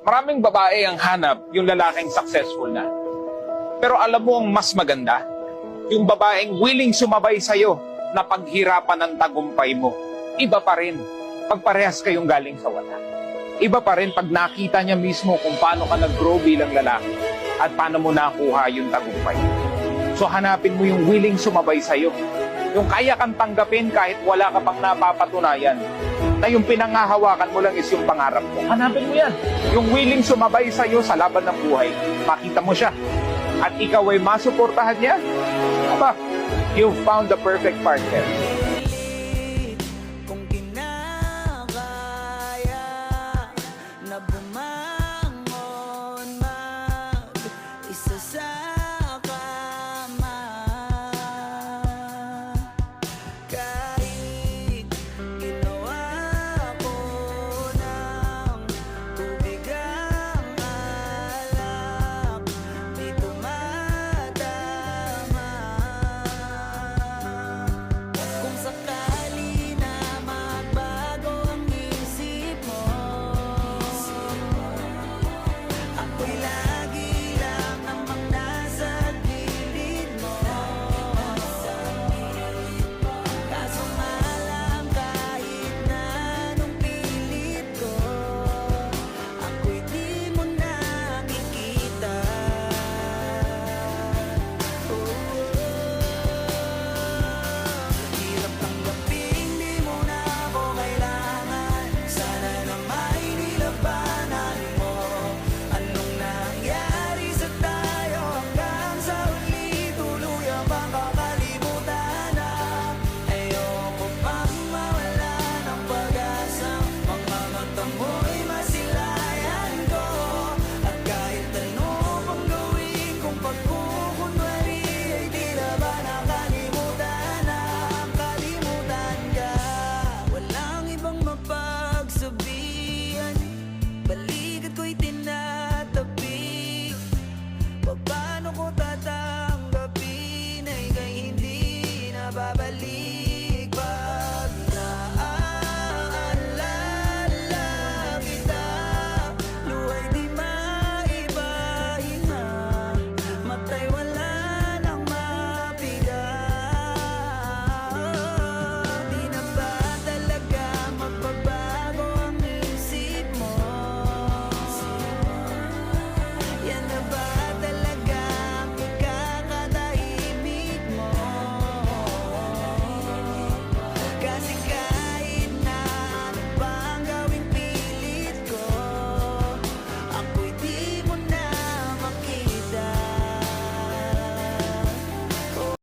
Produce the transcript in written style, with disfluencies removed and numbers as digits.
Maraming babae ang hanap yung lalaking successful na. Pero alam mo ang mas maganda? Yung babaeng willing sumabay sa'yo na paghirapan ng tagumpay mo. Iba pa rin pag parehas kayong galing sa wala. Iba pa rin pag nakita niya mismo kung paano ka nag-grow bilang lalaki at paano mo nakuha yung tagumpay. So hanapin mo yung willing sumabay sa'yo. Yung kaya kang tanggapin kahit wala ka pang napapatunayan. Na yung pinangahawakan mo lang is yung pangarap mo. Hanapin mo yan. Yung willing sumabay sa'yo sa laban ng buhay. Makita mo siya. At ikaw ay masuportahan niya. Aba, you've found the perfect partner.